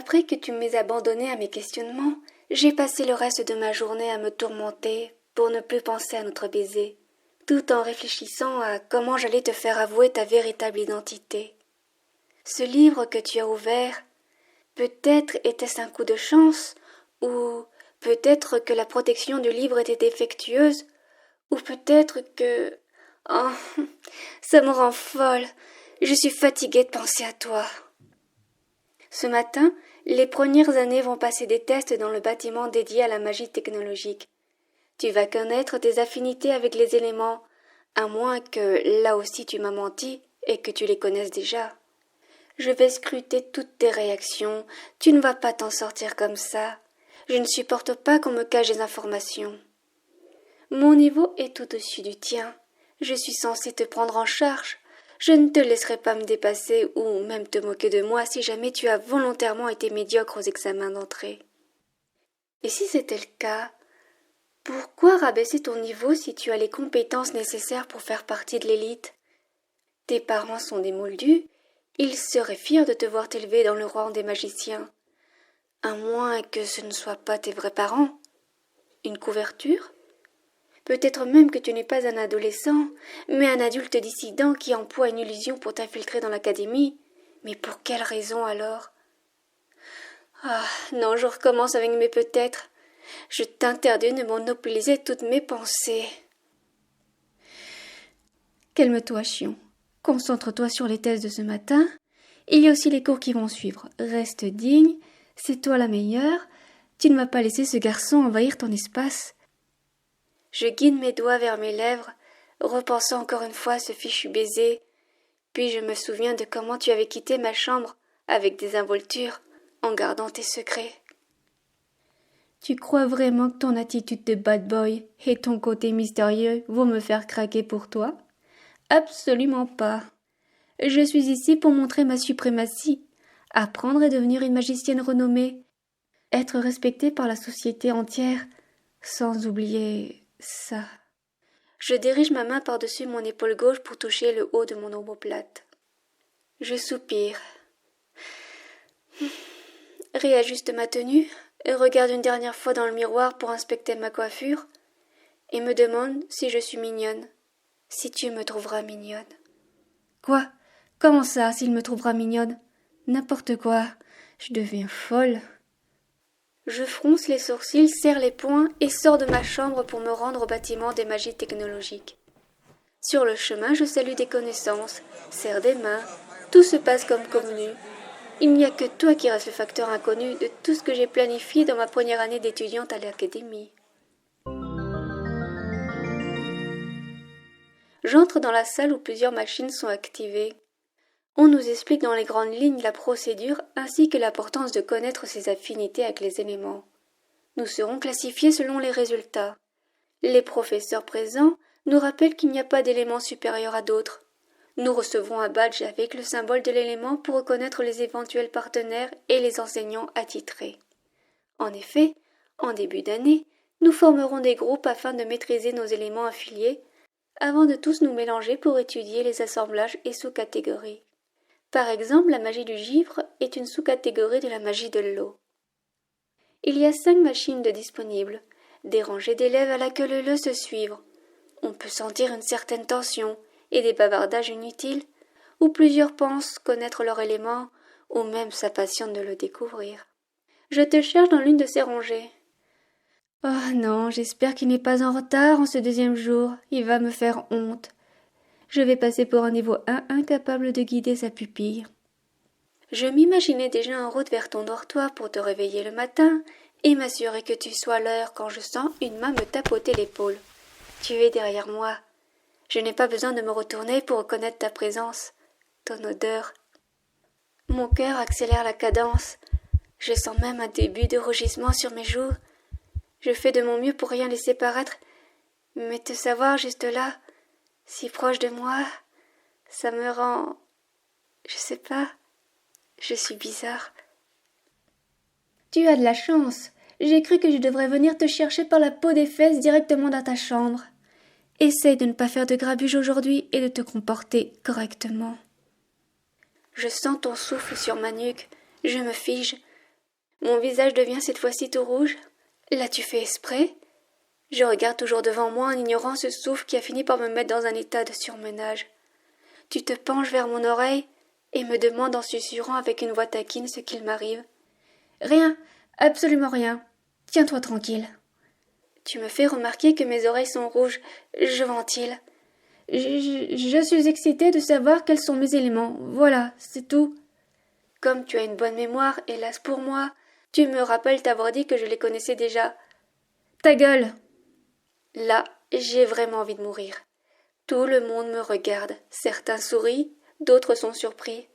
Après que tu m'aies abandonné à mes questionnements, j'ai passé le reste de ma journée à me tourmenter pour ne plus penser à notre baiser, tout en réfléchissant à comment j'allais te faire avouer ta véritable identité. Ce livre que tu as ouvert, peut-être était-ce un coup de chance, ou peut-être que la protection du livre était défectueuse, ou peut-être que... Oh, ça me rend folle. Je suis fatiguée de penser à toi. Ce matin, les premières années vont passer des tests dans le bâtiment dédié à la magie technologique. Tu vas connaître tes affinités avec les éléments, à moins que, là aussi tu m'as menti, et que tu les connaisses déjà. Je vais scruter toutes tes réactions, tu ne vas pas t'en sortir comme ça. Je ne supporte pas qu'on me cache des informations. Mon niveau est tout au-dessus du tien. Je suis censée te prendre en charge. Je ne te laisserai pas me dépasser ou même te moquer de moi si jamais tu as volontairement été médiocre aux examens d'entrée. Et si c'était le cas, pourquoi rabaisser ton niveau si tu as les compétences nécessaires pour faire partie de l'élite? Tes parents sont des moldus, ils seraient fiers de te voir t'élever dans le rang des magiciens. À moins que ce ne soient pas tes vrais parents. Une couverture? Peut-être même que tu n'es pas un adolescent, mais un adulte dissident qui emploie une illusion pour t'infiltrer dans l'académie. Mais pour quelle raison alors? Ah, non, je recommence avec mes peut-être. Je t'interdis de monopoliser toutes mes pensées. Calme-toi, chion. Concentre-toi sur les tests de ce matin. Il y a aussi les cours qui vont suivre. Reste digne, c'est toi la meilleure. Tu ne vas pas laisser ce garçon envahir ton espace. Je guide mes doigts vers mes lèvres, repensant encore une fois à ce fichu baiser, puis je me souviens de comment tu avais quitté ma chambre avec désinvolture, en gardant tes secrets. Tu crois vraiment que ton attitude de bad boy et ton côté mystérieux vont me faire craquer pour toi? Absolument pas. Je suis ici pour montrer ma suprématie, apprendre et devenir une magicienne renommée, être respectée par la société entière, sans oublier ça. Je dirige ma main par-dessus mon épaule gauche pour toucher le haut de mon omoplate. Je soupire. Réajuste ma tenue, regarde une dernière fois dans le miroir pour inspecter ma coiffure, et me demande si je suis mignonne, si tu me trouveras mignonne. Quoi? Comment ça, s'il me trouvera mignonne? N'importe quoi, je deviens folle. Je fronce les sourcils, serre les poings et sors de ma chambre pour me rendre au bâtiment des magies technologiques. Sur le chemin, je salue des connaissances, serre des mains, tout se passe comme convenu. Il n'y a que toi qui reste le facteur inconnu de tout ce que j'ai planifié dans ma première année d'étudiante à l'académie. J'entre dans la salle où plusieurs machines sont activées. On nous explique dans les grandes lignes la procédure ainsi que l'importance de connaître ses affinités avec les éléments. Nous serons classifiés selon les résultats. Les professeurs présents nous rappellent qu'il n'y a pas d'élément supérieur à d'autres. Nous recevons un badge avec le symbole de l'élément pour reconnaître les éventuels partenaires et les enseignants attitrés. En effet, en début d'année, nous formerons des groupes afin de maîtriser nos éléments affiliés, avant de tous nous mélanger pour étudier les assemblages et sous-catégories. Par exemple, la magie du givre est une sous-catégorie de la magie de l'eau. Il y a 5 machines de disponibles, des rangées d'élèves à la queue leu-leu se suivent. On peut sentir une certaine tension et des bavardages inutiles, où plusieurs pensent connaître leur élément, ou même s'impatientent de le découvrir. Je te cherche dans l'une de ces rangées. Oh non, j'espère qu'il n'est pas en retard en ce deuxième jour, il va me faire honte. Je vais passer pour un niveau 1 incapable de guider sa pupille. Je m'imaginais déjà en route vers ton dortoir pour te réveiller le matin et m'assurer que tu sois à l'heure quand je sens une main me tapoter l'épaule. Tu es derrière moi. Je n'ai pas besoin de me retourner pour reconnaître ta présence, ton odeur. Mon cœur accélère la cadence. Je sens même un début de rougissement sur mes joues. Je fais de mon mieux pour rien laisser paraître, mais te savoir juste là, si proche de moi, ça me rend... Je sais pas, je suis bizarre. Tu as de la chance. J'ai cru que je devrais venir te chercher par la peau des fesses directement dans ta chambre. Essaye de ne pas faire de grabuge aujourd'hui et de te comporter correctement. Je sens ton souffle sur ma nuque, je me fige, Mon visage devient cette fois-ci tout rouge. L'as-tu fait exprès? Je regarde toujours devant moi en ignorant ce souffle qui a fini par me mettre dans un état de surmenage. Tu te penches vers mon oreille et me demandes en susurrant avec une voix taquine ce qu'il m'arrive. Rien, absolument rien. Tiens-toi tranquille. Tu me fais remarquer que mes oreilles sont rouges. Je ventile. Je suis excitée de savoir quels sont mes éléments. Voilà, c'est tout. Comme tu as une bonne mémoire, hélas pour moi, tu me rappelles t'avoir dit que je les connaissais déjà. Ta gueule! Là, j'ai vraiment envie de mourir. Tout le monde me regarde. Certains sourient, d'autres sont surpris.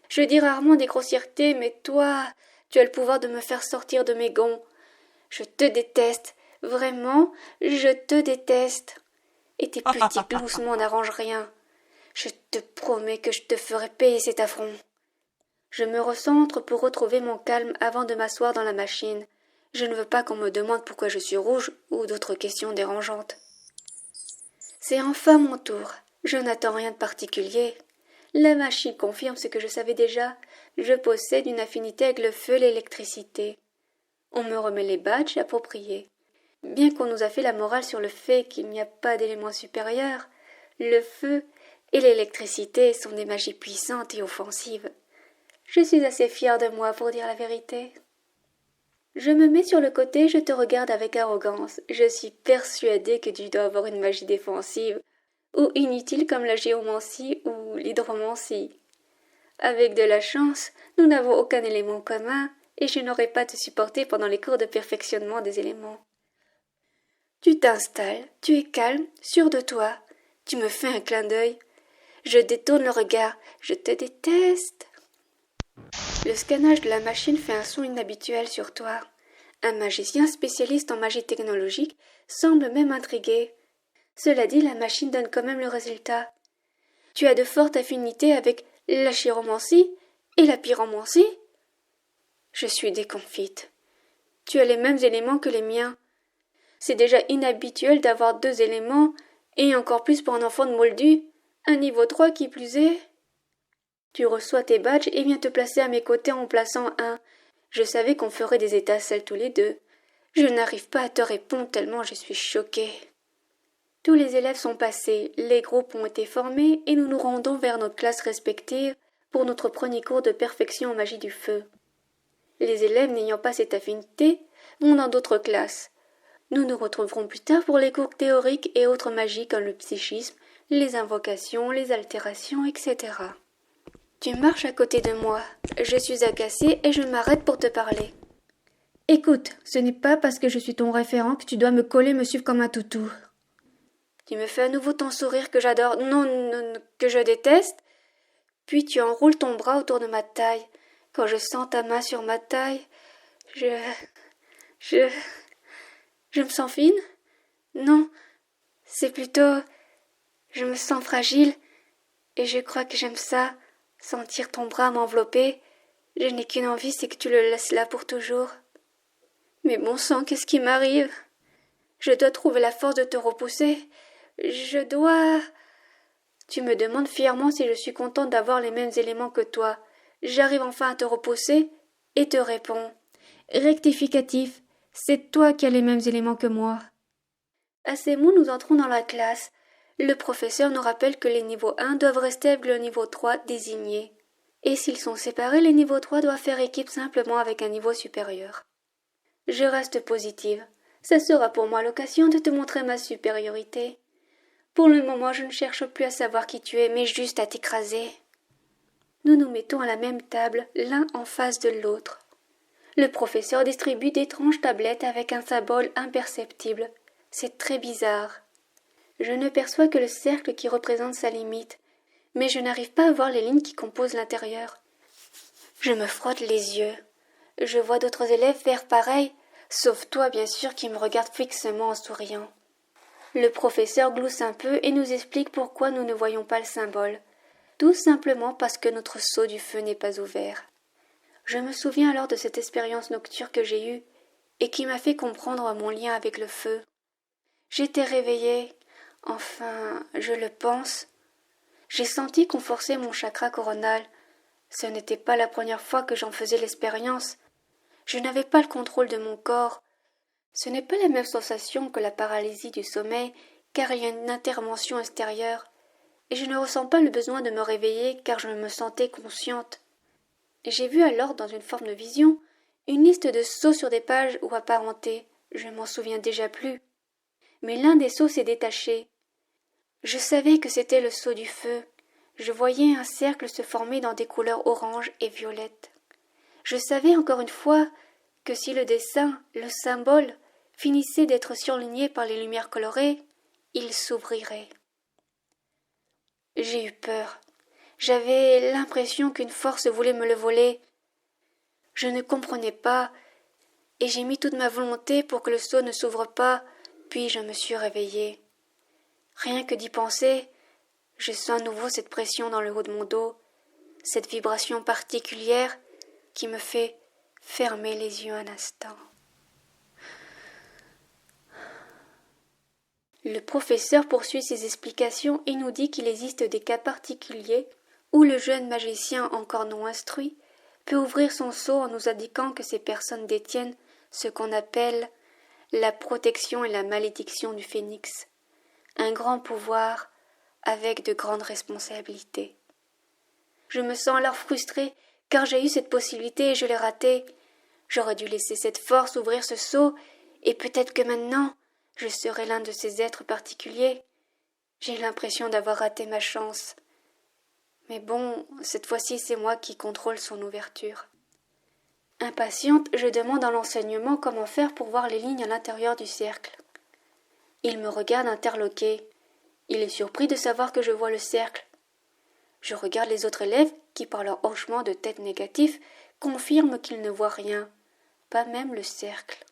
Je dis rarement des grossièretés, mais toi, tu as le pouvoir de me faire sortir de mes gonds. Je te déteste. Vraiment, je te déteste. Et tes petits gloussements n'arrangent rien. Je te promets que je te ferai payer cet affront. Je me recentre pour retrouver mon calme avant de m'asseoir dans la machine. Je ne veux pas qu'on me demande pourquoi je suis rouge ou d'autres questions dérangeantes. C'est enfin mon tour. Je n'attends rien de particulier. La machine confirme ce que je savais déjà. Je possède une affinité avec le feu et l'électricité. On me remet les badges appropriés. Bien qu'on nous a fait la morale sur le fait qu'il n'y a pas d'élément supérieur, le feu et l'électricité sont des magies puissantes et offensives. Je suis assez fière de moi pour dire la vérité. Je me mets sur le côté, je te regarde avec arrogance. Je suis persuadée que tu dois avoir une magie défensive, ou inutile comme la géomancie ou l'hydromancie. Avec de la chance, nous n'avons aucun élément commun, et je n'aurai pas te supporter pendant les cours de perfectionnement des éléments. Tu t'installes, tu es calme, sûr de toi. Tu me fais un clin d'œil. Je détourne le regard. Je te déteste. Le scannage de la machine fait un son inhabituel sur toi. Un magicien spécialiste en magie technologique semble même intrigué. Cela dit, la machine donne quand même le résultat. Tu as de fortes affinités avec la chiromancie et la pyromancie? Je suis déconfite. Tu as les mêmes éléments que les miens. C'est déjà inhabituel d'avoir 2 éléments, et encore plus pour un enfant de Moldu, un niveau 3 qui plus est. Tu reçois tes badges et viens te placer à mes côtés en plaçant un. Je savais qu'on ferait des étincelles tous les deux. Je n'arrive pas à te répondre tellement je suis choquée. Tous les élèves sont passés, les groupes ont été formés et nous nous rendons vers notre classe respective pour notre premier cours de perfection en magie du feu. Les élèves n'ayant pas cette affinité vont dans d'autres classes. Nous nous retrouverons plus tard pour les cours théoriques et autres magies comme le psychisme, les invocations, les altérations, etc. Tu marches à côté de moi. Je suis agacée et je m'arrête pour te parler. Écoute, ce n'est pas parce que je suis ton référent que tu dois me coller me suivre comme un toutou. Tu me fais à nouveau ton sourire que j'adore, non, que je déteste. Puis tu enroules ton bras autour de ma taille. Quand je sens ta main sur ma taille, je me sens fine? Non, c'est plutôt... Je me sens fragile, et je crois que j'aime ça, sentir ton bras m'envelopper. Je n'ai qu'une envie, c'est que tu le laisses là pour toujours. Mais bon sang, qu'est-ce qui m'arrive? Je dois trouver la force de te repousser. Je dois... Tu me demandes fièrement si je suis contente d'avoir les mêmes éléments que toi. J'arrive enfin à te repousser, et te réponds. Rectificatif, c'est toi qui as les mêmes éléments que moi. À ces mots, nous entrons dans la classe. Le professeur nous rappelle que les niveaux 1 doivent rester avec le niveau 3 désigné. Et s'ils sont séparés, les niveaux 3 doivent faire équipe simplement avec un niveau supérieur. Je reste positive. Ça sera pour moi l'occasion de te montrer ma supériorité. Pour le moment, je ne cherche plus à savoir qui tu es, mais juste à t'écraser. Nous nous mettons à la même table, l'un en face de l'autre. Le professeur distribue d'étranges tablettes avec un symbole imperceptible. C'est très bizarre. Je ne perçois que le cercle qui représente sa limite, mais je n'arrive pas à voir les lignes qui composent l'intérieur. Je me frotte les yeux. Je vois d'autres élèves faire pareil, sauf toi bien sûr qui me regarde fixement en souriant. Le professeur glousse un peu et nous explique pourquoi nous ne voyons pas le symbole. Tout simplement parce que notre seau du feu n'est pas ouvert. Je me souviens alors de cette expérience nocturne que j'ai eue et qui m'a fait comprendre mon lien avec le feu. J'étais réveillée, enfin, je le pense. J'ai senti qu'on forçait mon chakra coronal. Ce n'était pas la première fois que j'en faisais l'expérience. Je n'avais pas le contrôle de mon corps. Ce n'est pas la même sensation que la paralysie du sommeil, car il y a une intervention extérieure, et je ne ressens pas le besoin de me réveiller car je me sentais consciente. J'ai vu alors, dans une forme de vision, une liste de sceaux sur des pages ou apparentés, je ne m'en souviens déjà plus. Mais l'un des sceaux s'est détaché. Je savais que c'était le sceau du feu. Je voyais un cercle se former dans des couleurs orange et violette. Je savais encore une fois que si le dessin, le symbole, finissait d'être surligné par les lumières colorées, il s'ouvrirait. J'ai eu peur. J'avais l'impression qu'une force voulait me le voler. Je ne comprenais pas, et j'ai mis toute ma volonté pour que le sceau ne s'ouvre pas, puis je me suis réveillée. Rien que d'y penser, je sens à nouveau cette pression dans le haut de mon dos, cette vibration particulière qui me fait fermer les yeux un instant. Le professeur poursuit ses explications et nous dit qu'il existe des cas particuliers où le jeune magicien encore non instruit peut ouvrir son sceau en nous indiquant que ces personnes détiennent ce qu'on appelle la protection et la malédiction du phénix, un grand pouvoir avec de grandes responsabilités. Je me sens alors frustrée car j'ai eu cette possibilité et je l'ai ratée. J'aurais dû laisser cette force ouvrir ce sceau et peut-être que maintenant je serai l'un de ces êtres particuliers. J'ai l'impression d'avoir raté ma chance. Mais bon, cette fois-ci c'est moi qui contrôle son ouverture. Impatiente, je demande à l'enseignement comment faire pour voir les lignes à l'intérieur du cercle. Il me regarde interloqué. Il est surpris de savoir que je vois le cercle. Je regarde les autres élèves qui, par leur hochement de tête négatif, confirment qu'ils ne voient rien, pas même le cercle.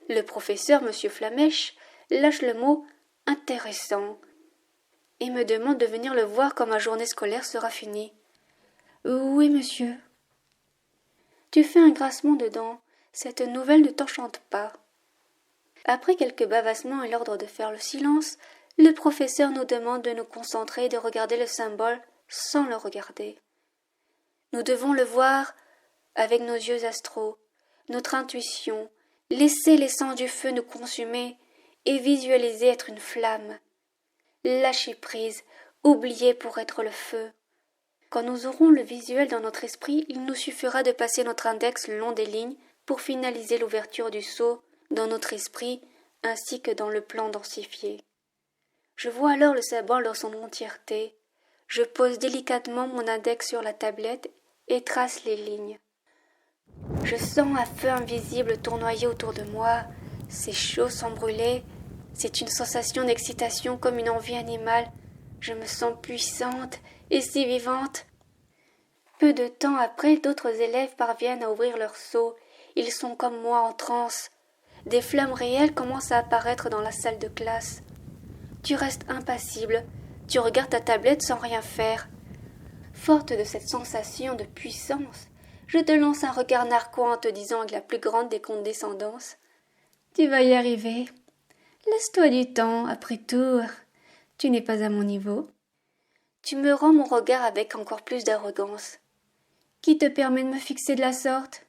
Le professeur, M. Flamèche, lâche le mot « intéressant » et me demande de venir le voir quand ma journée scolaire sera finie. « Oui, monsieur. » Tu fais un grincement de dents. Cette nouvelle ne t'enchante pas. Après quelques bavassements et l'ordre de faire le silence, le professeur nous demande de nous concentrer et de regarder le symbole sans le regarder. Nous devons le voir avec nos yeux astraux, notre intuition, laisser l'essence du feu nous consumer et visualiser être une flamme. Lâcher prise, oublier pour être le feu. Quand nous aurons le visuel dans notre esprit, il nous suffira de passer notre index le long des lignes pour finaliser l'ouverture du sceau dans notre esprit ainsi que dans le plan densifié. Je vois alors le symbole dans son entièreté. Je pose délicatement mon index sur la tablette et trace les lignes. Je sens un feu invisible tournoyer autour de moi. C'est chaud sans brûler. C'est une sensation d'excitation comme une envie animale. Je me sens puissante et si vivante. Peu de temps après, d'autres élèves parviennent à ouvrir leurs seaux. Ils sont comme moi en transe. Des flammes réelles commencent à apparaître dans la salle de classe. Tu restes impassible. Tu regardes ta tablette sans rien faire. Forte de cette sensation de puissance, je te lance un regard narquois en te disant avec la plus grande des condescendances « Tu vas y arriver. Laisse-toi du temps, après tout. Tu n'es pas à mon niveau. » Tu me rends mon regard avec encore plus d'arrogance. Qui te permet de me fixer de la sorte?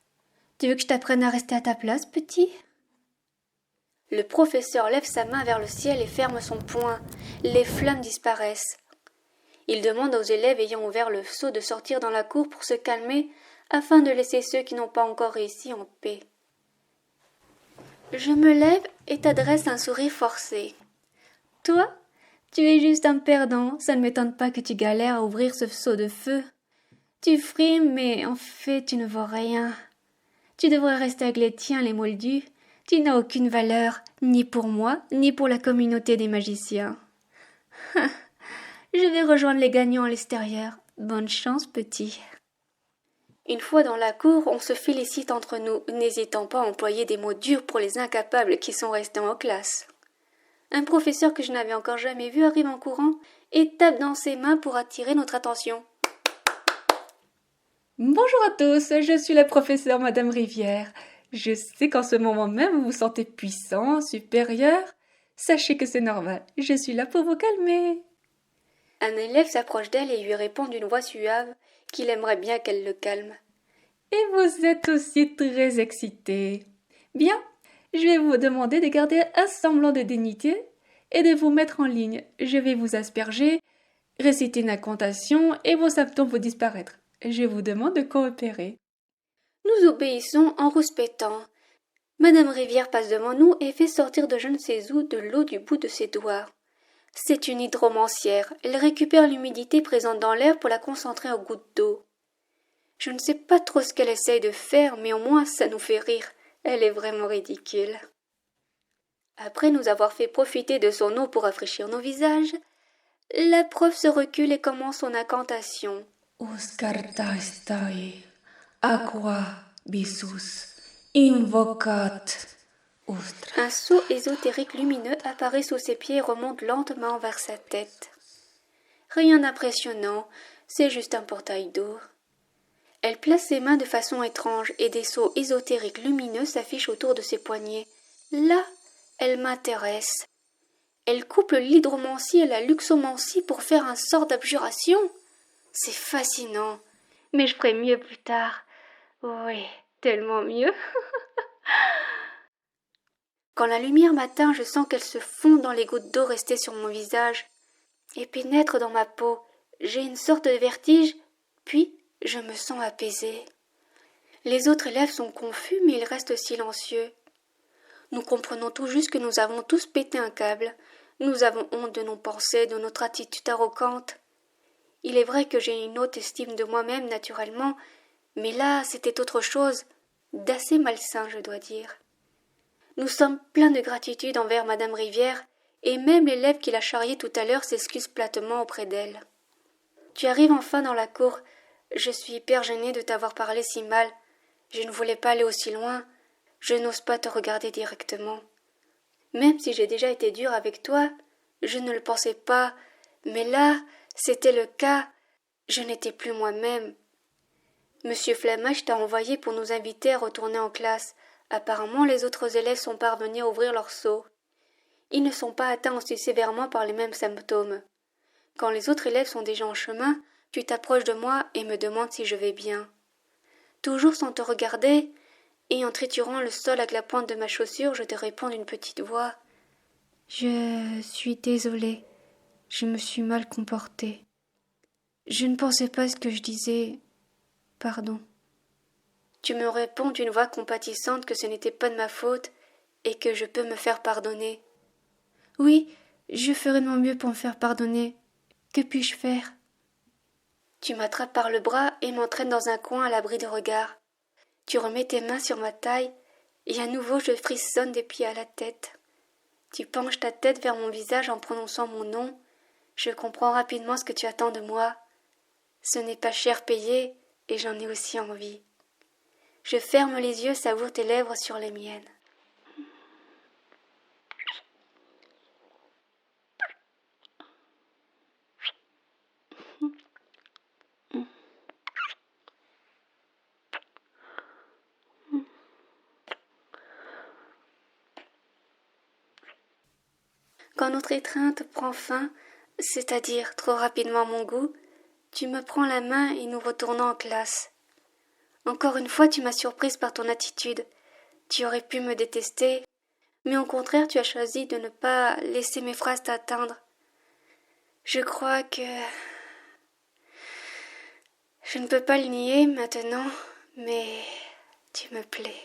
Tu veux que je t'apprenne à rester à ta place, petit? Le professeur lève sa main vers le ciel et ferme son poing. Les flammes disparaissent. Il demande aux élèves ayant ouvert le seau de sortir dans la cour pour se calmer afin de laisser ceux qui n'ont pas encore réussi en paix. Je me lève et t'adresse un sourire forcé. Toi, tu es juste un perdant, ça ne m'étonne pas que tu galères à ouvrir ce seau de feu. Tu frimes, mais en fait tu ne vaux rien. Tu devrais rester avec les tiens, les moldus. Tu n'as aucune valeur, ni pour moi, ni pour la communauté des magiciens. Je vais rejoindre les gagnants à l'extérieur. Bonne chance, petit. Une fois dans la cour, on se félicite entre nous, n'hésitant pas à employer des mots durs pour les incapables qui sont restés en classe. Un professeur que je n'avais encore jamais vu arrive en courant et tape dans ses mains pour attirer notre attention. Bonjour à tous, je suis la professeure Madame Rivière. Je sais qu'en ce moment même vous vous sentez puissant, supérieur. Sachez que c'est normal, je suis là pour vous calmer. Un élève s'approche d'elle et lui répond d'une voix suave qu'il aimerait bien qu'elle le calme. Et vous êtes aussi très excité. Bien, je vais vous demander de garder un semblant de dignité et de vous mettre en ligne. Je vais vous asperger, réciter une incantation et vos symptômes vont disparaître. Je vous demande de coopérer. Nous obéissons en rouspétant. Madame Rivière passe devant nous et fait sortir de je ne sais où de l'eau du bout de ses doigts. C'est une hydromancière. Elle récupère l'humidité présente dans l'air pour la concentrer en gouttes d'eau. Je ne sais pas trop ce qu'elle essaye de faire, mais au moins ça nous fait rire. Elle est vraiment ridicule. Après nous avoir fait profiter de son eau pour rafraîchir nos visages, la prof se recule et commence son incantation. Uscartaestai, aqua bisus, invocat ustra. Un seau ésotérique lumineux apparaît sous ses pieds et remonte lentement vers sa tête. Rien d'impressionnant, c'est juste un portail d'eau. Elle place ses mains de façon étrange et des sceaux ésotériques lumineux s'affichent autour de ses poignets. Là, elle m'intéresse. Elle couple l'hydromancie et la luxomancie pour faire un sort d'abjuration. C'est fascinant. Mais je ferai mieux plus tard. Oui, tellement mieux. Quand la lumière m'atteint, je sens qu'elle se fond dans les gouttes d'eau restées sur mon visage et pénètre dans ma peau. J'ai une sorte de vertige, puis je me sens apaisée. Les autres élèves sont confus, mais ils restent silencieux. Nous comprenons tout juste que nous avons tous pété un câble. Nous avons honte de nos pensées, de notre attitude arrogante. Il est vrai que j'ai une haute estime de moi-même, naturellement, mais là, c'était autre chose, d'assez malsain, je dois dire. Nous sommes pleins de gratitude envers Madame Rivière, et même l'élève qui l'a charriée tout à l'heure s'excuse platement auprès d'elle. Tu arrives enfin dans la cour. Je suis hyper gênée de t'avoir parlé si mal. Je ne voulais pas aller aussi loin. Je n'ose pas te regarder directement. Même si j'ai déjà été dure avec toi, je ne le pensais pas. Mais là, c'était le cas. Je n'étais plus moi-même. Monsieur Flamage t'a envoyé pour nous inviter à retourner en classe. Apparemment, les autres élèves sont parvenus à ouvrir leurs seaux. Ils ne sont pas atteints aussi sévèrement par les mêmes symptômes. Quand les autres élèves sont déjà en chemin, tu t'approches de moi et me demandes si je vais bien. Toujours sans te regarder, et en triturant le sol avec la pointe de ma chaussure, je te réponds d'une petite voix. Je suis désolée. Je me suis mal comportée. Je ne pensais pas ce que je disais. Pardon. Tu me réponds d'une voix compatissante que ce n'était pas de ma faute et que je peux me faire pardonner. Oui, je ferai de mon mieux pour me faire pardonner. Que puis-je faire? Tu m'attrapes par le bras et m'entraînes dans un coin à l'abri des regards. Tu remets tes mains sur ma taille et à nouveau je frissonne des pieds à la tête. Tu penches ta tête vers mon visage en prononçant mon nom. Je comprends rapidement ce que tu attends de moi. Ce n'est pas cher payé et j'en ai aussi envie. Je ferme les yeux, savoure tes lèvres sur les miennes. Quand notre étreinte prend fin, c'est-à-dire trop rapidement à mon goût, tu me prends la main et nous retournons en classe. Encore une fois, tu m'as surprise par ton attitude. Tu aurais pu me détester, mais au contraire, tu as choisi de ne pas laisser mes phrases t'atteindre. Je crois que... Je ne peux pas le nier maintenant, mais tu me plais.